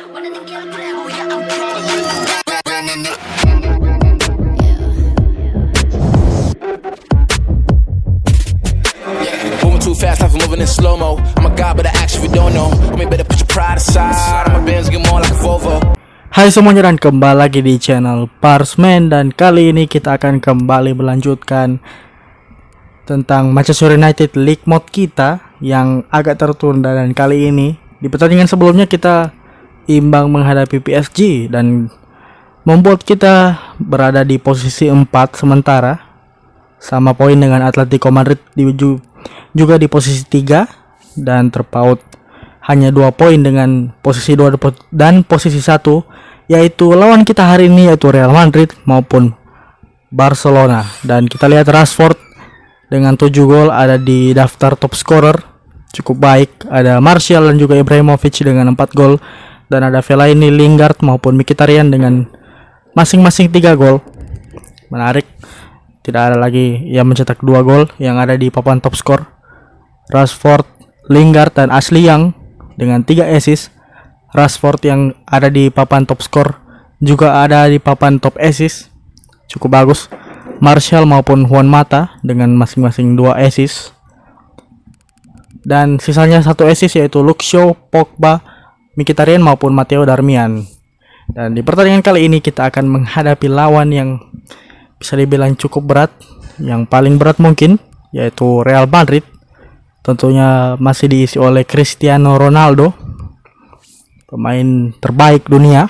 Moving too fast, life is moving in slow-mo. I'm a god, but I actually don't know. I mean, better put your pride aside. My Benz get more like a Volvo. Hai semuanya dan kembali lagi di channel Parsman, dan kali ini kita akan kembali melanjutkan tentang Manchester United League Mode kita yang agak tertunda, dan kali ini di pertandingan sebelumnya kita imbang menghadapi PSG dan membuat kita berada di posisi 4 sementara sama poin dengan Atletico Madrid juga di posisi 3 dan terpaut hanya 2 poin dengan posisi 2 dan posisi 1, yaitu lawan kita hari ini yaitu Real Madrid maupun Barcelona. Dan kita lihat Rashford dengan 7 gol ada di daftar top scorer, cukup baik. Ada Martial dan juga Ibrahimovic dengan 4 gol, dan ada Fellaini, Lingard maupun Mkhitaryan dengan masing-masing 3 gol. Menarik, tidak ada lagi yang mencetak 2 gol yang ada di papan top skor. Rashford, Lingard dan Ashley Young dengan 3 assist. Rashford yang ada di papan top skor juga ada di papan top assist, cukup bagus. Martial maupun Juan Mata dengan masing-masing 2 assist, dan sisanya 1 assist yaitu Luke Shaw, Pogba, Mkhitaryan maupun Matteo Darmian. Dan di pertandingan kali ini kita akan menghadapi lawan yang bisa dibilang cukup berat, yang paling berat mungkin, yaitu Real Madrid. Tentunya masih diisi oleh Cristiano Ronaldo, pemain terbaik dunia,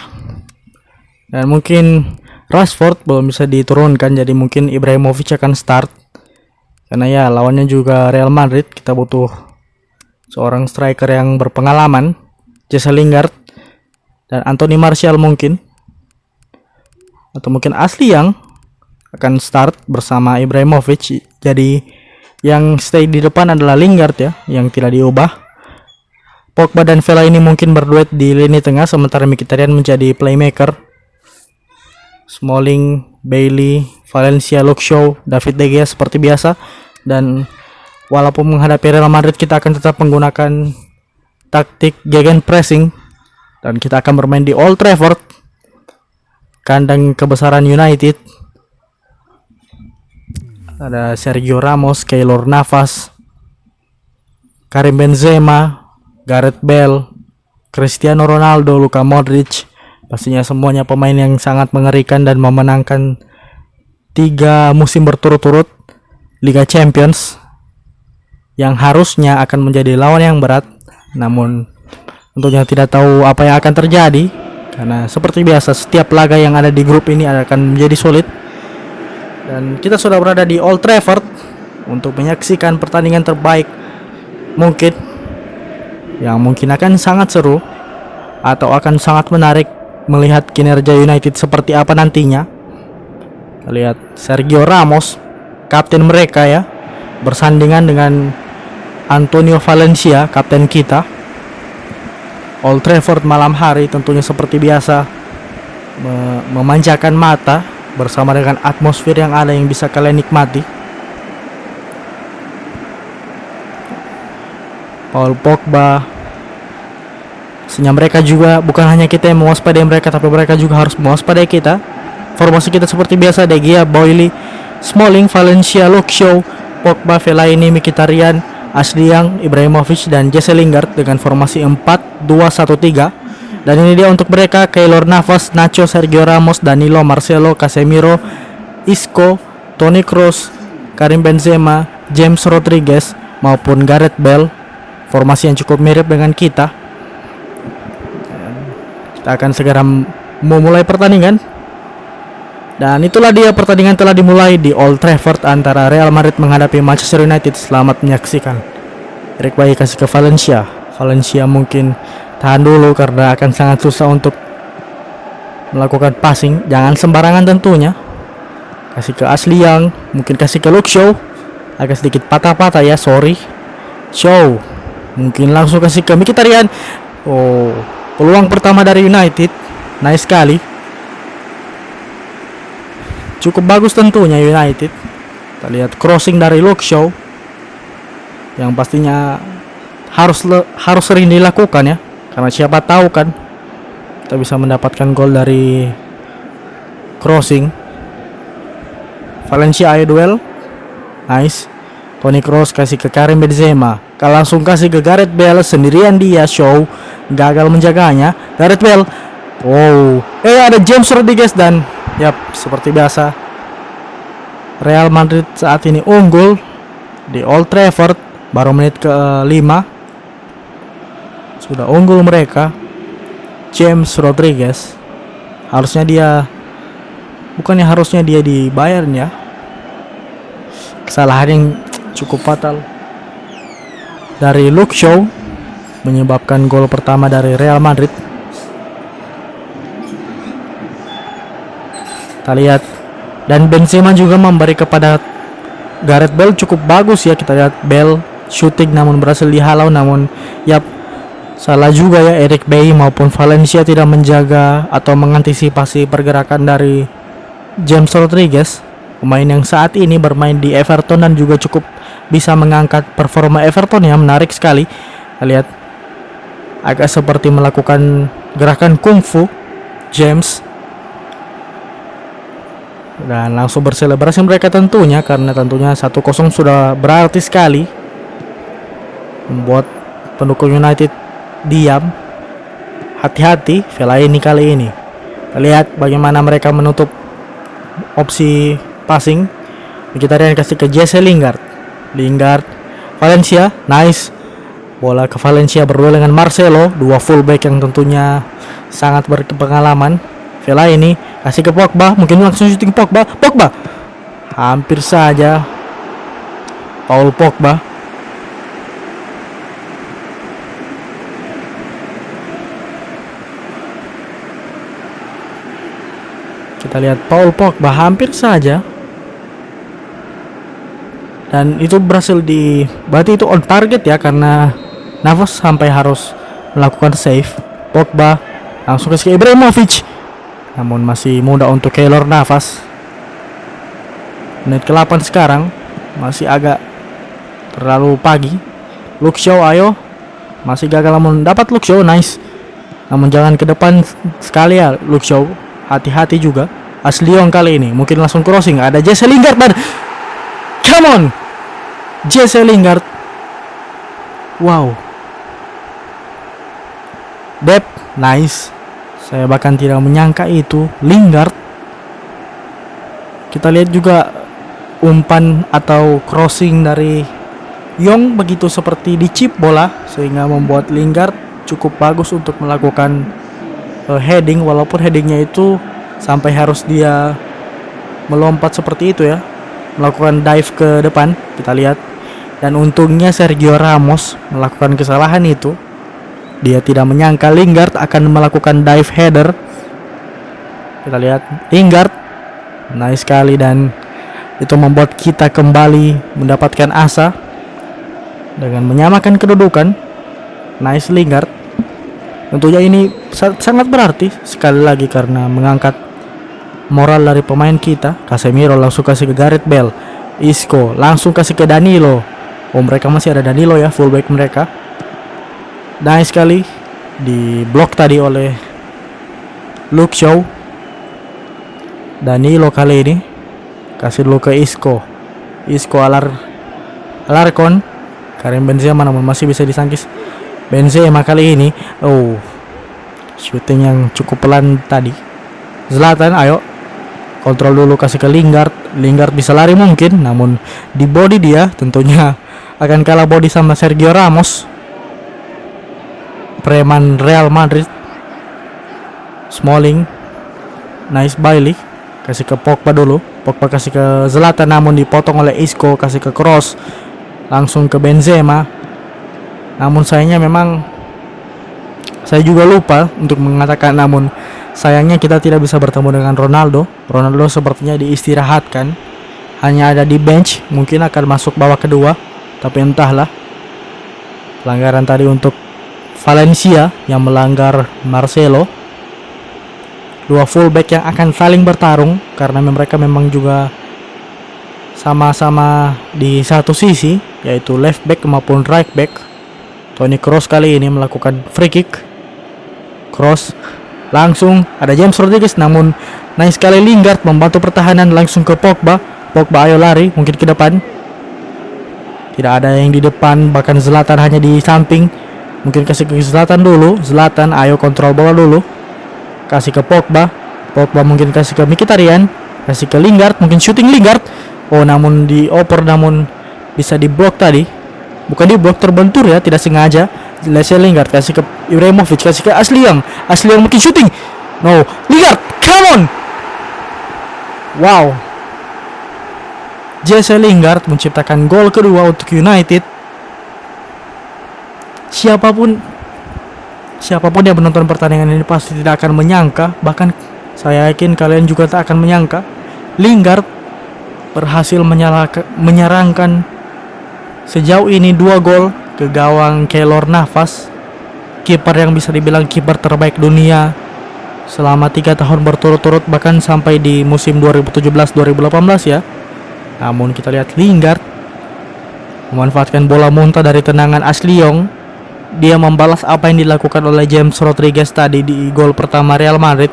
dan mungkin Rashford belum bisa diturunkan, jadi mungkin Ibrahimovic akan start karena ya lawannya juga Real Madrid. Kita butuh seorang striker yang berpengalaman. Jesse Lingard dan Anthony Martial mungkin, atau mungkin Ashley Young akan start bersama Ibrahimovic. Jadi yang stay di depan adalah Lingard ya, yang tidak diubah. Pogba dan Fellaini mungkin berduet di lini tengah, sementara Mkhitaryan menjadi playmaker. Smalling, Bailey, Valencia, Luke Shaw, David De Gea seperti biasa. Dan walaupun menghadapi Real Madrid, kita akan tetap menggunakan taktik gegen pressing, dan kita akan bermain di Old Trafford, kandang kebesaran United. Ada Sergio Ramos, Keylor Navas, Karim Benzema, Gareth Bale, Cristiano Ronaldo, Luka Modric. Pastinya semuanya pemain yang sangat mengerikan dan memenangkan 3 musim berturut-turut Liga Champions, yang harusnya akan menjadi lawan yang berat. Namun tentunya tidak tahu apa yang akan terjadi, karena seperti biasa setiap laga yang ada di grup ini akan menjadi sulit. Dan kita sudah berada di Old Trafford untuk menyaksikan pertandingan terbaik mungkin, yang mungkin akan sangat seru atau akan sangat menarik melihat kinerja United seperti apa nantinya. Kita lihat Sergio Ramos, kapten mereka ya, bersandingan dengan Antonio Valencia, kapten kita. Old Trafford malam hari tentunya seperti biasa memanjakan mata bersama dengan atmosfer yang ada yang bisa kalian nikmati. Paul Pogba, pastinya mereka juga, bukan hanya kita yang mewaspadai mereka, tapi mereka juga harus mewaspadai kita. Formasi kita seperti biasa: De Gea, Bailey, Smalling, Valencia, Luke Shaw, Pogba, Fellaini, Mkhitaryan, Ashley Young, Ibrahimovic dan Jesse Lingard dengan formasi 4-2-1-3. Dan ini dia untuk mereka: Keylor Navas, Nacho, Sergio Ramos, Danilo, Marcelo, Casemiro, Isco, Toni Kroos, Karim Benzema, James Rodriguez maupun Gareth Bale. Formasi yang cukup mirip dengan kita. Kita akan segera memulai pertandingan. Dan itulah dia, pertandingan telah dimulai di Old Trafford antara Real Madrid menghadapi Manchester United. Selamat menyaksikan. Eric Bailly kasih ke Valencia. Valencia mungkin tahan dulu karena akan sangat susah untuk melakukan passing. Jangan sembarangan tentunya. Kasih ke Ashley Young, mungkin kasih ke Luke Shaw. Agak sedikit patah-patah ya, sorry. Shaw mungkin langsung kasih ke Mkhitaryan. Oh, peluang pertama dari United. Nice sekali. Cukup bagus tentunya United. Kita lihat crossing dari Luke Shaw, yang pastinya harus sering dilakukan ya, karena siapa tahu kan Kita bisa mendapatkan gol dari crossing. Valencia ayo duel. Nice. Toni Kroos kasih ke Karim Benzema. Langsung kasih ke Gareth Bale, sendirian dia show. Gagal menjaganya. Gareth Bale. Wow. Ada James Rodriguez dan yap, seperti biasa Real Madrid saat ini unggul di Old Trafford. Baru menit ke-5 sudah unggul mereka. James Rodriguez harusnya dia dibayarin ya. Kesalahan yang cukup fatal dari Luke Shaw menyebabkan gol pertama dari Real Madrid. Kita lihat, dan Benzema juga memberi kepada Gareth Bale cukup bagus ya. Kita lihat Bale shooting namun berhasil dihalau, namun yap, salah juga ya Eric Bailly maupun Valencia tidak menjaga atau mengantisipasi pergerakan dari James Rodriguez, pemain yang saat ini bermain di Everton dan juga cukup bisa mengangkat performa Everton ya. Menarik sekali. Kita lihat agak seperti melakukan gerakan kungfu James, dan langsung berselebrasi mereka tentunya, karena tentunya 1-0 sudah berarti sekali, membuat pendukung United diam. Hati-hati Fellaini kali ini. Kita lihat bagaimana mereka menutup opsi passing. Mkhitaryan kasih ke Jesse Lingard. Valencia, nice. Bola ke Valencia berduel dengan Marcelo, dua fullback yang tentunya sangat berpengalaman. Fellaini kasih ke Pogba, mungkin langsung shooting Pogba. Hampir saja Paul Pogba. Kita lihat Paul Pogba hampir saja, dan itu berhasil berarti itu on target ya, karena Navas sampai harus melakukan save. Pogba langsung ke Ibrahimovic, namun masih muda untuk Keylor Navas. Menit ke-8 sekarang, masih agak terlalu pagi. Luke Shaw ayo, masih gagal namun dapat Luke Shaw, nice. Namun jangan ke depan sekali ya Luke Shaw, hati-hati juga. Ashley Young kali ini mungkin langsung crossing, ada Jesse Lingard dan come on, Jesse Lingard. Wow, nice. Saya bahkan tidak menyangka itu Lingard. Kita lihat juga umpan atau crossing dari Young begitu seperti dicip bola, sehingga membuat Lingard cukup bagus untuk melakukan heading, walaupun headingnya itu sampai harus dia melompat seperti itu ya, melakukan dive ke depan. Kita lihat, dan untungnya Sergio Ramos melakukan kesalahan itu. Dia tidak menyangka Lingard akan melakukan dive header. Kita lihat Lingard, nice sekali, dan itu membuat kita kembali mendapatkan asa dengan menyamakan kedudukan. Nice Lingard. Tentunya ini sangat berarti sekali lagi karena mengangkat moral dari pemain kita. Casemiro langsung kasih ke Gareth Bale. Isco langsung kasih ke Danilo. Mereka masih ada Danilo ya, fullback mereka. Nice sekali, di blok tadi oleh Luke Shaw. Danilo kali ini kasih dulu ke Isco Alarcon. Karim Benzema namun masih bisa disangkis. Benzema kali ini, shooting yang cukup pelan tadi. Zlatan ayo, kontrol dulu, kasih ke Lingard bisa lari mungkin, namun di body dia tentunya akan kalah body sama Sergio Ramos, preman Real Madrid. Smalling, nice Bailey, kasih ke Pogba dulu. Pogba kasih ke Zlatan namun dipotong oleh Isco, kasih ke Kroos, langsung ke Benzema. Namun sayangnya memang saya juga lupa untuk mengatakan, namun sayangnya kita tidak bisa bertemu dengan Ronaldo sepertinya diistirahatkan, hanya ada di bench, mungkin akan masuk babak kedua, tapi entahlah. Pelanggaran tadi untuk Valencia yang melanggar Marcelo. Dua fullback yang akan saling bertarung karena mereka memang juga sama-sama di satu sisi, yaitu left back maupun right back. Toni Kroos kali ini melakukan free kick. Kroos Langsung ada James Rodriguez, namun nice sekali Lingard membantu pertahanan langsung ke Pogba. Pogba ayo lari, mungkin ke depan. Tidak ada yang di depan, bahkan Zlatan hanya di samping. Mungkin kasih ke Zlatan dulu. Zlatan ayo kontrol bola dulu. Kasih ke Pogba. Pogba mungkin kasih ke Mkhitaryan. Kasih ke Lingard, mungkin shooting Lingard. Oh, namun dioper, namun bisa diblok tadi. Bukan diblok, terbentur ya, tidak sengaja. Jesse Lingard kasih ke Ibrahimovic, kasih ke Ashley Young. Ashley Young mungkin shooting. No, Lingard, come on. Wow. Jesse Lingard menciptakan gol kedua untuk United. Siapapun yang menonton pertandingan ini pasti tidak akan menyangka, bahkan saya yakin kalian juga tak akan menyangka, Lingard berhasil menyerangkan sejauh ini 2 gol ke gawang Keylor Navas, kiper yang bisa dibilang kiper terbaik dunia selama 3 tahun berturut-turut, bahkan sampai di musim 2017-2018 ya. Namun kita lihat Lingard memanfaatkan bola muntah dari tendangan Ashley Young. Dia membalas apa yang dilakukan oleh James Rodriguez tadi di gol pertama Real Madrid,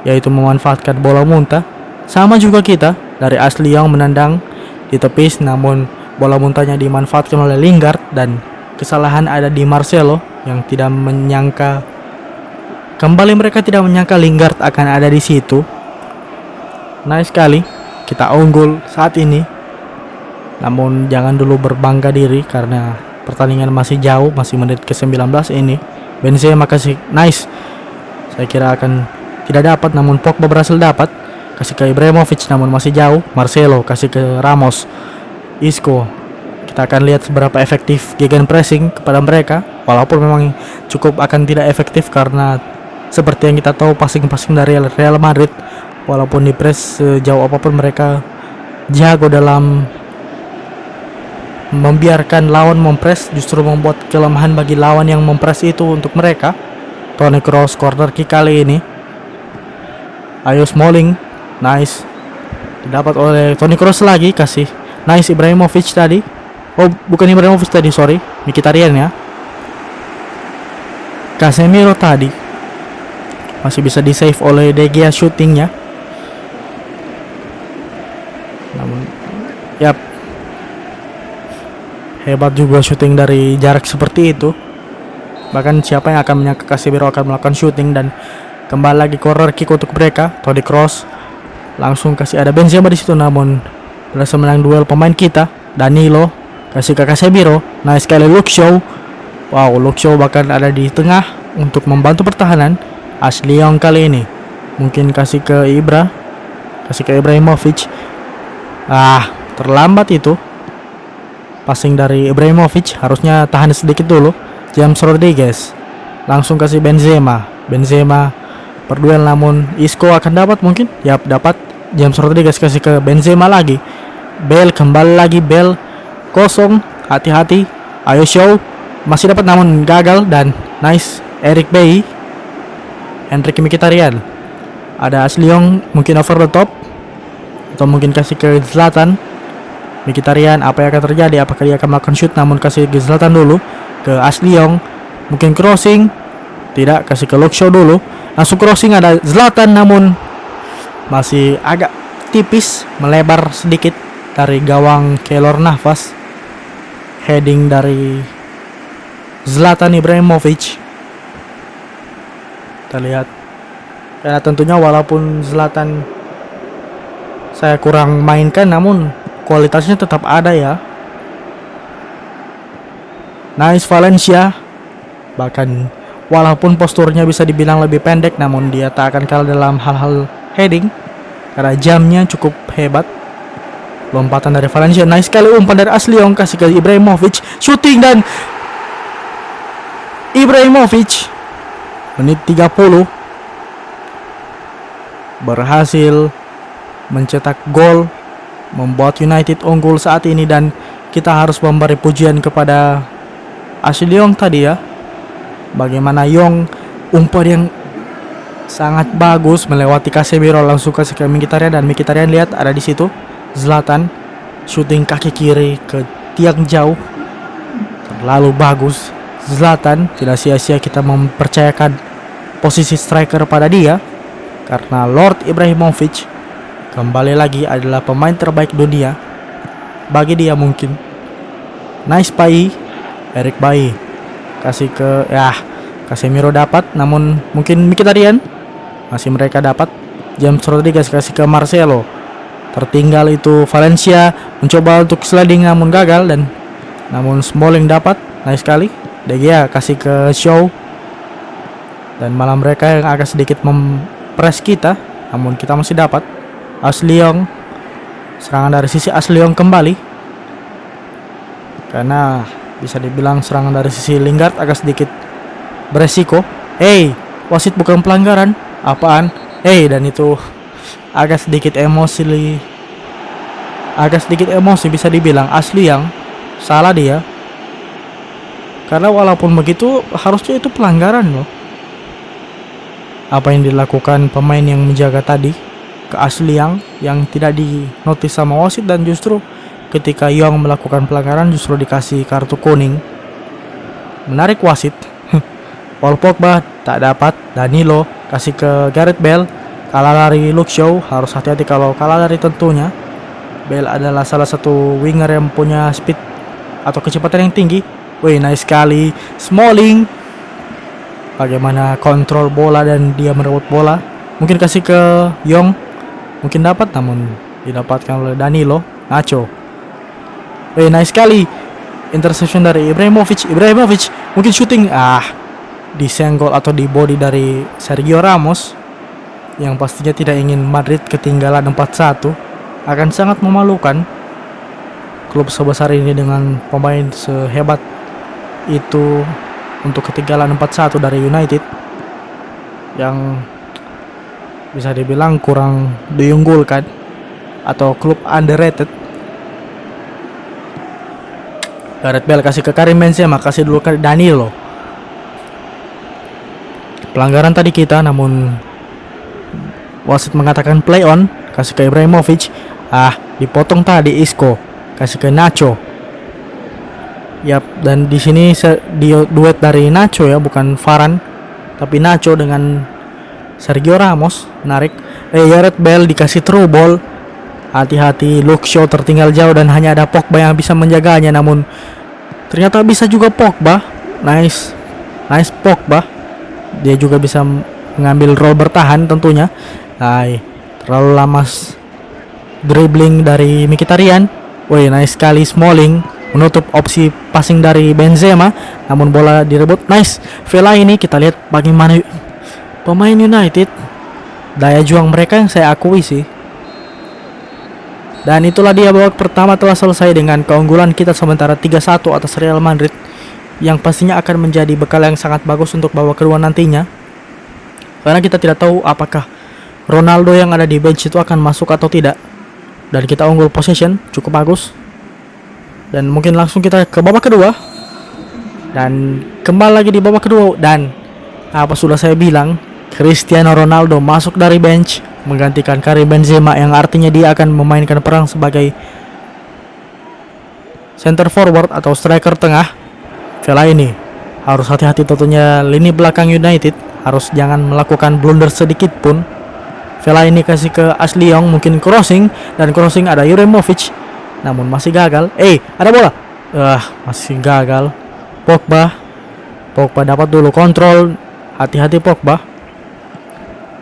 yaitu memanfaatkan bola muntah. Sama juga kita, dari Ashley Young menendang di tepis, namun bola muntahnya dimanfaatkan oleh Lingard, dan kesalahan ada di Marcelo yang tidak menyangka, kembali mereka tidak menyangka Lingard akan ada di situ. Nice sekali, kita unggul saat ini. Namun jangan dulu berbangga diri karena pertandingan masih jauh, masih menit ke-19 ini. Benzema kasih nice, saya kira akan tidak dapat, namun Pogba berhasil dapat. Kasih ke Ibrahimovic, namun masih jauh. Marcelo kasih ke Ramos. Isco, kita akan lihat seberapa efektif gegenpressing kepada mereka, walaupun memang cukup akan tidak efektif karena seperti yang kita tahu passing-passing dari Real Madrid, walaupun di press sejauh apapun mereka jago dalam membiarkan lawan mempress, justru membuat kelemahan bagi lawan yang mempress itu untuk mereka. Toni Kroos corner kick kali ini. Ayo Smalling, nice, didapat oleh Toni Kroos lagi, kasih nice Ibrahimovic tadi. Oh, bukan Ibrahimovic tadi, sorry, Mkhitaryan ya. Casemiro tadi masih bisa di save oleh De Gea shootingnya. Namun yap, hebat juga shooting dari jarak seperti itu. Bahkan siapa yang akan menyangka Casemiro akan melakukan shooting. Dan kembali lagi corner kick untuk mereka. Toni Kroos langsung kasih, ada Benzema di situ, namun berhasil menang duel pemain kita. Danilo kasih ke Casemiro, nice sekali Luke Shaw. Wow, Luke Shaw bahkan ada di tengah untuk membantu pertahanan. Ashley Young kali ini mungkin kasih ke kasih ke Ibrahimovic. Terlambat itu passing dari Ibrahimovic, harusnya tahan sedikit dulu. James Rodriguez langsung kasih Benzema berduel, namun Isco akan dapat mungkin. Yap, dapat. James Rodriguez kasih ke Benzema lagi. Bale kembali lagi, Bale kosong, hati-hati. Ayo Shaw masih dapat, namun gagal. Dan nice Eric Bailly, Henrik Mkhitaryan. Ada Ashley Young mungkin over the top, atau mungkin kasih ke Zlatan. Mkhitaryan, apa yang akan terjadi? Apakah dia akan melakukan shoot? Namun kasih ke Zlatan dulu, ke Ashley Young, mungkin crossing. Tidak, kasih ke Luke Shaw dulu. Langsung crossing, ada Zlatan, namun masih agak tipis, melebar sedikit dari gawang Keylor Navas. Heading dari Zlatan Ibrahimovic. Kita lihat. Karena tentunya walaupun Zlatan saya kurang mainkan, namun kualitasnya tetap ada ya. Nice Valencia. Bahkan walaupun posturnya bisa dibilang lebih pendek, namun dia tak akan kalah dalam hal-hal heading karena jamnya cukup hebat. Lompatan dari Valencia, nice sekali umpan dari Ashley Young, kasih ke Ibrahimovic, shooting, dan Ibrahimovic menit 30 berhasil mencetak gol, membuat United unggul saat ini. Dan kita harus memberi pujian kepada Ashley Young tadi ya. Bagaimana Young umpan yang sangat bagus melewati Casemiro, langsung kasih ke Mkhitaryan, dan Mkhitaryan lihat ada di situ Zlatan shooting kaki kiri ke tiang jauh, terlalu bagus. Zlatan, tidak sia-sia kita mempercayakan posisi striker pada dia, karena Lord Ibrahimovic kembali lagi adalah pemain terbaik dunia bagi dia mungkin. Nice Bayi, Eric Bayi kasih ke Casemiro dapat, namun mungkin Mkhitaryan masih mereka dapat. James Rodriguez kasih ke Marcelo, tertinggal itu Valencia mencoba untuk sliding namun gagal, dan namun Smalling dapat. Nice sekali. De Gea kasih ke Shaw, dan malah mereka yang agak sedikit mempres kita, namun kita masih dapat. Ashley Young, serangan dari sisi Ashley Young kembali, karena bisa dibilang serangan dari sisi Lingard agak sedikit beresiko. Wasit bukan pelanggaran, apaan? Dan itu agak sedikit emosi bisa dibilang. Ashley Young salah dia, karena walaupun begitu harusnya itu pelanggaran loh. Apa yang dilakukan pemain yang menjaga tadi ke Ashley Young yang tidak dinotis sama wasit, dan justru ketika Young melakukan pelanggaran justru dikasih kartu kuning. Menarik wasit. Paul Pogba tak dapat. Danilo kasih ke Gareth Bale, kalah lari Luke Shaw. Harus hati-hati kalau kalah lari tentunya. Bale adalah salah satu winger yang punya speed atau kecepatan yang tinggi. Nice sekali Smalling, bagaimana kontrol bola dan dia merebut bola. Mungkin kasih ke Young, mungkin dapat, namun didapatkan oleh Danilo. Nacho, nice sekali interception dari Ibrahimovic mungkin shooting, disenggol atau di body dari Sergio Ramos, yang pastinya tidak ingin Madrid ketinggalan 4-1. Akan sangat memalukan klub sebesar ini dengan pemain sehebat itu untuk ketinggalan 4-1 dari United, yang bisa dibilang kurang diunggulkan atau klub underrated. Gareth Bale kasih ke Karim Benzema, kasih dulu ke Danilo. Pelanggaran tadi kita, namun wasit mengatakan play on. Kasih ke Ibrahimovic, dipotong tadi Isco, kasih ke Nacho. Dan di sini duet dari Nacho ya, bukan Varane, tapi Nacho dengan Sergio Ramos. Menarik. Gareth Bale dikasih through ball. Hati-hati, Luke Shaw tertinggal jauh dan hanya ada Pogba yang bisa menjaganya, namun ternyata bisa juga Pogba. Nice Pogba. Dia juga bisa mengambil role bertahan tentunya. Terlalu lama dribbling dari Mkhitaryan. Nice sekali Smalling menutup opsi passing dari Benzema, namun bola direbut. Nice Fellaini. Kita lihat bagaimana pemain United, daya juang mereka yang saya akui sih. Dan itulah dia, babak pertama telah selesai dengan keunggulan kita sementara 3-1 atas Real Madrid, yang pastinya akan menjadi bekal yang sangat bagus untuk babak kedua nantinya, karena kita tidak tahu apakah Ronaldo yang ada di bench itu akan masuk atau tidak. Dan kita unggul possession cukup bagus, dan mungkin langsung kita ke babak kedua. Dan kembali lagi di babak kedua, dan apa sudah saya bilang, Cristiano Ronaldo masuk dari bench menggantikan Karim Benzema, yang artinya dia akan memainkan peran sebagai center forward atau striker tengah. Fellaini harus hati-hati tentunya, lini belakang United harus jangan melakukan blunder sedikit pun. Fellaini kasih ke Ashley Young, mungkin crossing, dan crossing ada Ibrahimovic, namun masih gagal. Ada bola, masih gagal. Pogba dapat dulu kontrol. Hati-hati Pogba.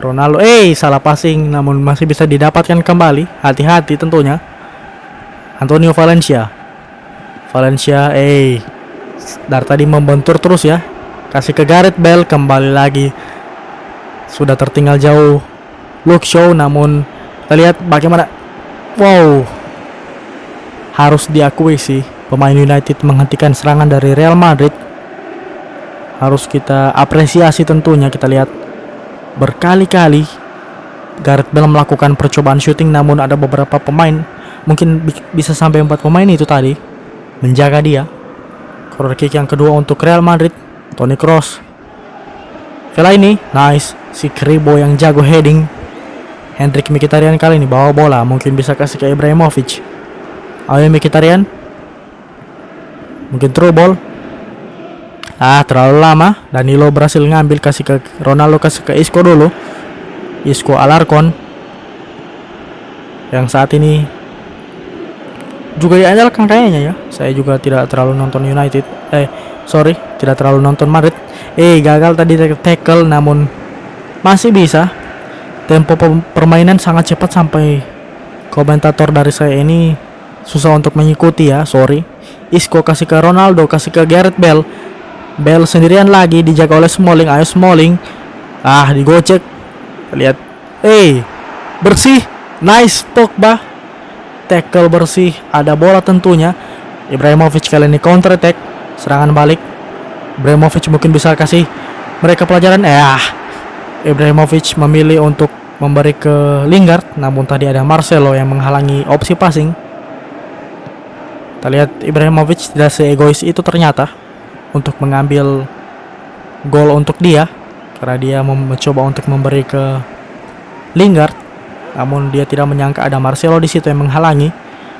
Ronaldo, salah passing, namun masih bisa didapatkan kembali. Hati-hati tentunya. Antonio Valencia, dari tadi membentur terus ya. Kasih ke Gareth Bale, kembali lagi sudah tertinggal jauh Luke Shaw, namun kita lihat bagaimana. Harus diakui sih, pemain United menghentikan serangan dari Real Madrid. Harus kita apresiasi tentunya. Kita lihat berkali-kali Gareth Bale melakukan percobaan shooting, namun ada beberapa pemain, mungkin bisa sampai 4 pemain itu tadi, menjaga dia. Corner kick yang kedua untuk Real Madrid. Toni Kroos, Fellaini, nice. Si Kribo yang jago heading. Hendrik Mkhitaryan kali ini bawa bola, mungkin bisa kasih ke Ibrahimovic. Ayo Mkhitaryan, mungkin through ball. Terlalu lama. Danilo berhasil ngambil, kasih ke Ronaldo, kasih ke Isco dulu. Isco Alarcon yang saat ini juga diandalkan kayaknya ya. Saya juga tidak terlalu nonton United. Tidak terlalu nonton Madrid. Gagal tadi tackle, namun masih bisa. Tempo permainan sangat cepat sampai komentator dari saya ini susah untuk mengikuti ya, sorry. Isco kasih ke Ronaldo, kasih ke Gareth Bale. Bale sendirian lagi, dijaga oleh Smalling. Ayo Smalling. Digocek. Lihat. Bersih. Nice Pogba. Tackle bersih. Ada bola tentunya. Ibrahimovic kali ini counter attack. Serangan balik. Ibrahimovic mungkin bisa kasih mereka pelajaran. Ibrahimovic memilih untuk memberi ke Lingard, namun tadi ada Marcelo yang menghalangi opsi passing. Kita lihat Ibrahimovic tidak se-egois itu ternyata untuk mengambil gol untuk dia, karena dia mencoba untuk memberi ke Lingard, namun dia tidak menyangka ada Marcelo di situ yang menghalangi.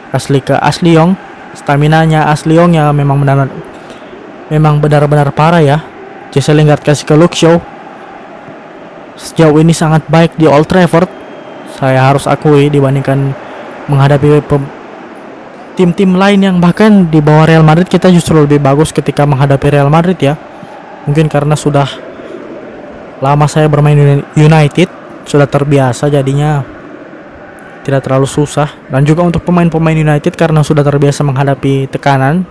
Kasih ke Ashley Young. Staminanya Ashley Young ya memang benar-benar parah ya. Jesse Lingard kasih ke Luke Shaw. Sejauh ini sangat baik di Old Trafford, saya harus akui, dibandingkan menghadapi tim-tim lain yang bahkan di bawah Real Madrid. Kita justru lebih bagus ketika menghadapi Real Madrid ya. Mungkin karena sudah lama saya bermain United, sudah terbiasa, jadinya tidak terlalu susah. Dan juga untuk pemain-pemain United karena sudah terbiasa menghadapi tekanan,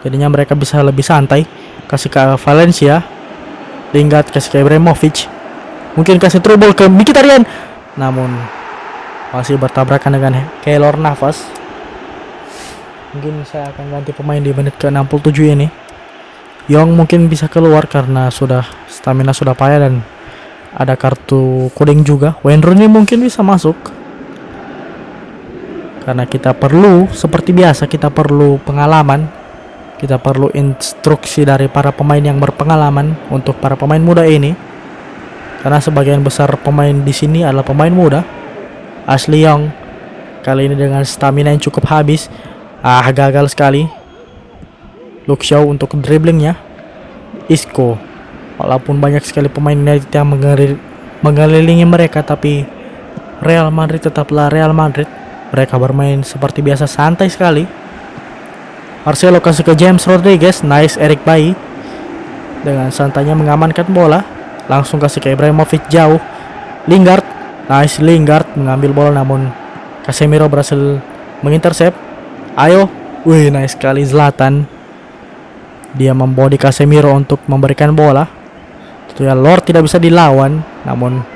jadinya mereka bisa lebih santai. Kasih ke Valencia. Lingard kasih ke Ibrahimovic. Mungkin kasih trouble ke Mkhitaryan, namun masih bertabrakan dengan Keylor Navas. Mungkin saya akan ganti pemain di menit ke-67 ini. Young mungkin bisa keluar karena stamina sudah payah dan ada kartu kuning juga. Wayne Rooney mungkin bisa masuk, karena kita perlu, seperti biasa, kita perlu pengalaman. Kita perlu instruksi dari para pemain yang berpengalaman untuk para pemain muda ini. Karena sebagian besar pemain di sini adalah pemain muda. Ashley Young kali ini dengan stamina yang cukup habis. Gagal sekali. Luke Shaw untuk dribblingnya. Isco. Walaupun banyak sekali pemain United yang mengelilingi mereka, tapi Real Madrid tetaplah Real Madrid. Mereka bermain seperti biasa, santai sekali. Marcelo kasih ke James Rodriguez. Nice Eric Bailly dengan santainya mengamankan bola. Langsung kasih ke Ibrahimovic jauh. Lingard. Nice Lingard mengambil bola, namun Casemiro berhasil mengintercept. Ayo. Nice sekali Zlatan. Dia membody Casemiro untuk memberikan bola. Tentunya Lord tidak bisa dilawan, namun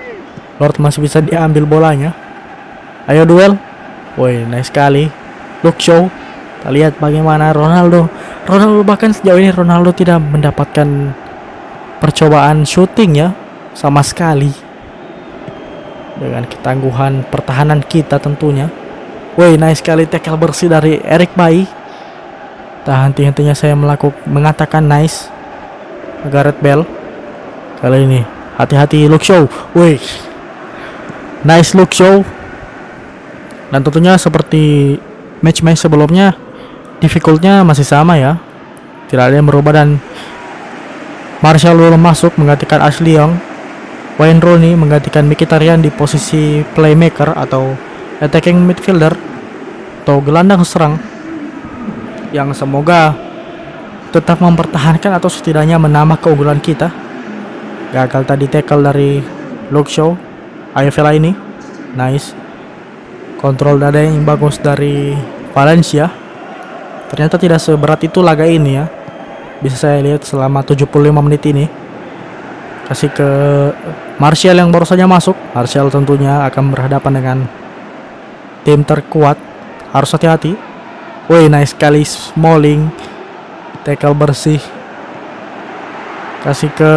Lord masih bisa diambil bolanya. Ayo duel. Nice sekali Luke Shaw. Kita lihat bagaimana Ronaldo bahkan sejauh ini Ronaldo tidak mendapatkan percobaan shooting ya sama sekali, dengan ketangguhan pertahanan kita tentunya. Nice sekali tackle bersih dari Eric Bailly. Tak henti-hentinya saya mengatakan nice Gareth Bale. Kali ini hati-hati Luke Shaw. Nice Luke Shaw. Dan tentunya seperti match-match sebelumnya, difficultnya masih sama ya, tidak ada yang berubah. Dan Martial belum masuk menggantikan Ashley Young. Wayne Rooney menggantikan Mkhitaryan di posisi playmaker atau attacking midfielder atau gelandang serang, yang semoga tetap mempertahankan atau setidaknya menambah keunggulan kita. Gagal tadi tackle dari Luke Shaw. Ayo Fellaini. Nice. Kontrol dada yang bagus dari Valencia. Ternyata tidak seberat itu laga ini ya, bisa saya lihat selama 75 menit ini. Kasih ke Martial yang baru saja masuk. Martial tentunya akan berhadapan dengan tim terkuat, harus hati-hati. Nice sekali Smalling. Tackle bersih. Kasih ke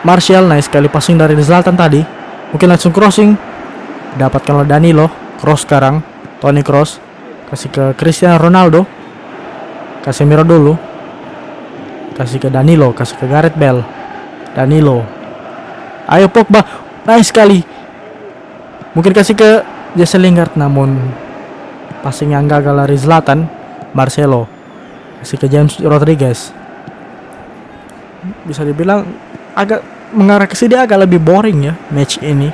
Martial. Nice sekali passing dari Zlatan tadi. Mungkin langsung crossing. Dapatkan oleh Danilo. Cross sekarang. Toni Kroos. Kasih ke Cristiano Ronaldo. Casemiro dulu. Kasih ke Danilo. Kasih ke Gareth Bale. Danilo. Ayo Pogba. Nice sekali. Mungkin kasih ke Jesse Lingard, namun passing yang gagal dari Zlatan. Marcelo. Kasih ke James Rodriguez. bisa dibilang agak mengarah ke sini, agak lebih boring ya match ini.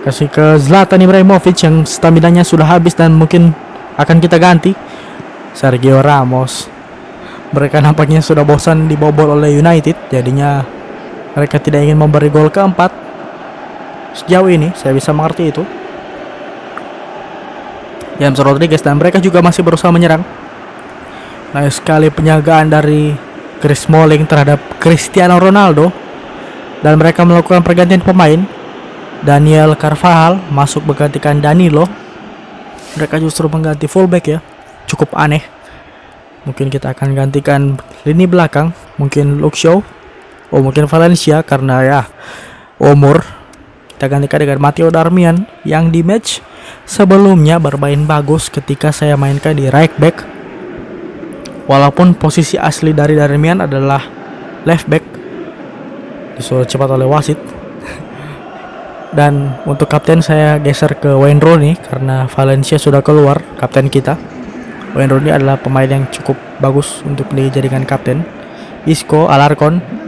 Kasih ke Zlatan Ibrahimovic yang staminanya sudah habis dan mungkin akan kita ganti. Sergio Ramos. Mereka nampaknya sudah bosan dibobol oleh United, jadinya mereka tidak ingin memberi gol keempat. Sejauh ini saya bisa mengerti itu. James Rodriguez, dan mereka juga masih berusaha menyerang. Nice sekali penjagaan dari Chris Smalling terhadap Cristiano Ronaldo. Dan mereka melakukan pergantian pemain. Daniel Carvajal masuk menggantikan Danilo. Mereka justru mengganti fullback ya. Cukup aneh. Mungkin kita akan gantikan lini belakang. Mungkin Luke Shaw. Oh, mungkin Valencia karena ya umur. Kita gantikan dengan Matteo Darmian yang di match sebelumnya bermain bagus ketika saya mainkan di right back. Walaupun posisi asli dari Darmian adalah left back. Disuruh cepat oleh wasit. Dan untuk kapten saya geser ke Wayne Rooney karena Valencia sudah keluar kapten kita. Wayne Rooney adalah pemain yang cukup bagus untuk dijadikan kapten. Isco Alarcon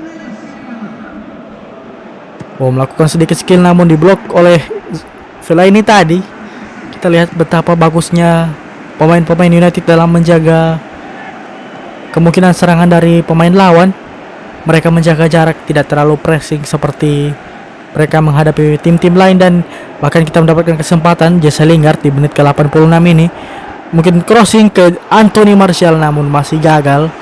melakukan sedikit skill namun diblok oleh Fellaini tadi. Kita lihat betapa bagusnya pemain-pemain United dalam menjaga kemungkinan serangan dari pemain lawan. Mereka menjaga jarak, tidak terlalu pressing seperti mereka menghadapi tim-tim lain. Dan bahkan kita mendapatkan kesempatan Jesse Lingard di menit ke-86 ini mungkin crossing ke Anthony Martial namun masih gagal.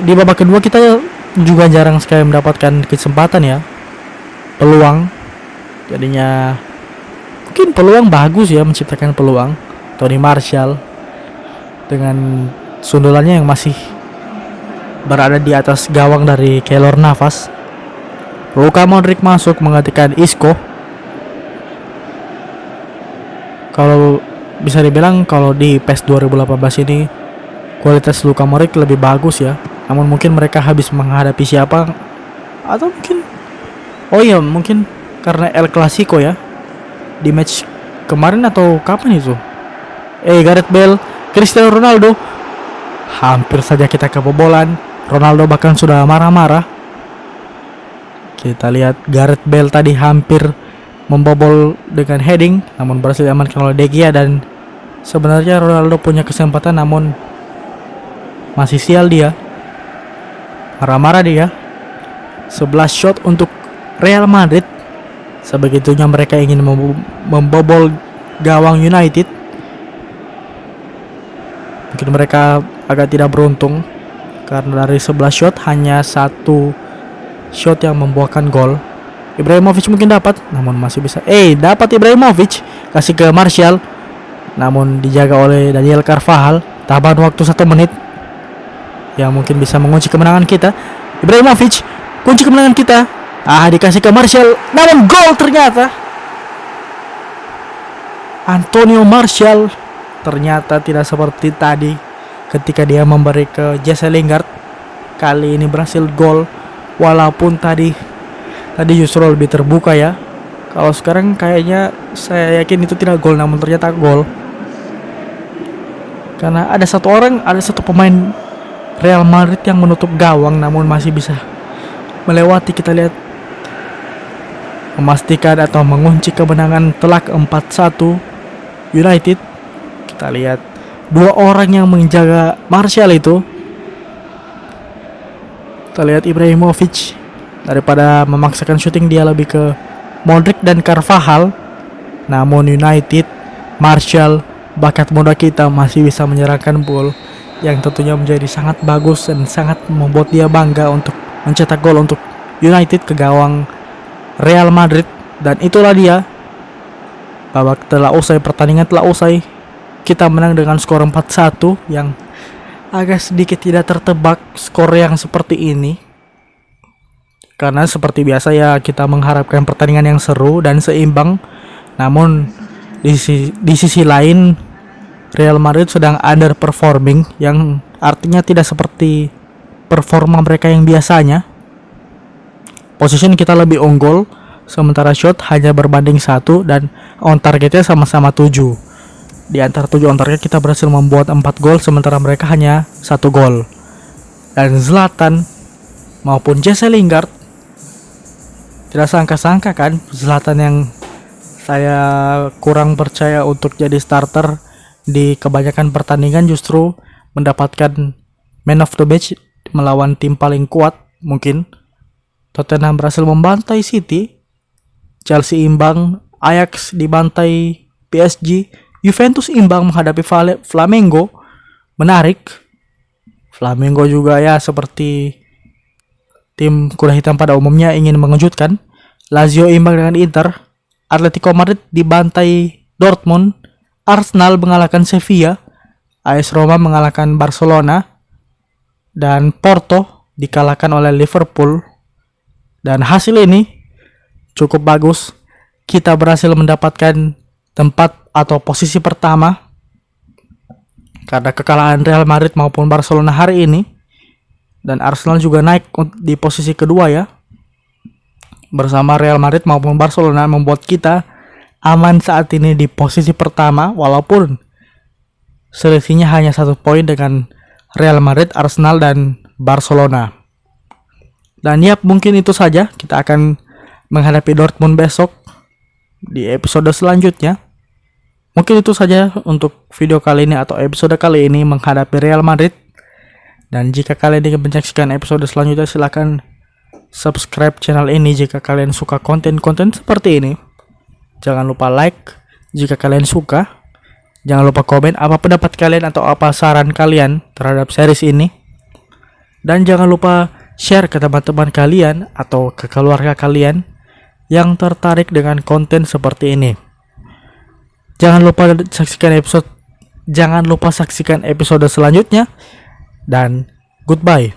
Di babak kedua kita juga jarang sekali mendapatkan kesempatan ya, peluang. Jadinya mungkin peluang bagus ya, menciptakan peluang. Tony Martial dengan sundulannya yang masih berada di atas gawang dari Keylor Navas. Luka Modric masuk menggantikan Isco. Kalau bisa dibilang kalau di PES 2018 ini kualitas Luka Modric lebih bagus ya. Namun mungkin mereka habis menghadapi siapa, atau mungkin mungkin karena El Clasico ya di match kemarin atau kapan itu. Gareth Bale, Cristiano Ronaldo. Hampir saja kita kebobolan. Ronaldo bahkan sudah marah-marah. Kita lihat Gareth Bale tadi hampir membobol dengan heading namun berhasil diamankan oleh De Gea. Dan sebenarnya Ronaldo punya kesempatan namun masih sial dia. Marah-marah dia. 11 shot untuk Real Madrid. Sebegitunya mereka ingin membobol gawang United. Mungkin mereka agak tidak beruntung karena dari 11 shot hanya satu shot yang membuahkan gol. Ibrahimovic mungkin dapat, namun masih bisa. Dapat Ibrahimovic, kasih ke Martial, namun dijaga oleh Daniel Carvajal. Tambahan waktu 1 menit yang mungkin bisa mengunci kemenangan kita. Ibrahimovic, kunci kemenangan kita. Dikasih ke Martial, namun gol ternyata. Antonio Martial ternyata tidak seperti tadi ketika dia memberi ke Jesse Lingard. Kali ini berhasil gol, walaupun tadi justru lebih terbuka ya. Kalau sekarang kayaknya saya yakin itu tidak gol, namun ternyata gol. Karena ada satu pemain Real Madrid yang menutup gawang namun masih bisa melewati. Kita lihat memastikan atau mengunci kemenangan telak 4-1 United. Kita lihat 2 orang yang menjaga Martial itu. Kita lihat Ibrahimovic, daripada memaksakan syuting dia lebih ke Modric dan Carvajal. Namun United, Martial, bakat muda kita masih bisa menyerahkan gol yang tentunya menjadi sangat bagus dan sangat membuat dia bangga untuk mencetak gol untuk United ke gawang Real Madrid. Dan itulah dia, babak telah usai, pertandingan telah usai. Kita menang dengan skor 4-1 yang agak sedikit tidak tertebak skor yang seperti ini. Karena seperti biasa ya, kita mengharapkan pertandingan yang seru dan seimbang. Namun di sisi lain Real Madrid sedang underperforming, yang artinya tidak seperti performa mereka yang biasanya. Position kita lebih unggul, sementara shot hanya berbanding 1 dan on targetnya sama-sama 7. Di antara 7 on target kita berhasil membuat 4 gol, sementara mereka hanya 1 gol. Dan Zlatan maupun Jesse Lingard, tidak sangka-sangka kan, Zlatan yang saya kurang percaya untuk jadi starter di kebanyakan pertandingan justru mendapatkan man of the match melawan tim paling kuat mungkin. Tottenham berhasil membantai City, Chelsea imbang, Ajax dibantai PSG, Juventus imbang menghadapi Flamengo. Menarik, Flamengo juga ya seperti tim kuda hitam pada umumnya ingin mengejutkan. Lazio imbang dengan Inter, Atletico Madrid dibantai Dortmund, Arsenal mengalahkan Sevilla, AS Roma mengalahkan Barcelona, dan Porto dikalahkan oleh Liverpool. Dan hasil ini cukup bagus. Kita berhasil mendapatkan tempat atau posisi pertama karena kekalahan Real Madrid maupun Barcelona hari ini. Dan Arsenal juga naik di posisi kedua ya, bersama Real Madrid maupun Barcelona, membuat kita aman saat ini di posisi pertama, walaupun selisihnya hanya 1 poin dengan Real Madrid, Arsenal, dan Barcelona. Dan ya, mungkin itu saja. Kita akan menghadapi Dortmund besok di episode selanjutnya. Mungkin itu saja untuk video kali ini atau episode kali ini menghadapi Real Madrid. Dan jika kalian ingin menyaksikan episode selanjutnya, silahkan subscribe channel ini jika kalian suka konten-konten seperti ini. Jangan lupa like jika kalian suka. Jangan lupa komen apa pendapat kalian atau apa saran kalian terhadap series ini. Dan jangan lupa share ke teman-teman kalian atau ke keluarga kalian yang tertarik dengan konten seperti ini. Jangan lupa saksikan episode selanjutnya, dan goodbye.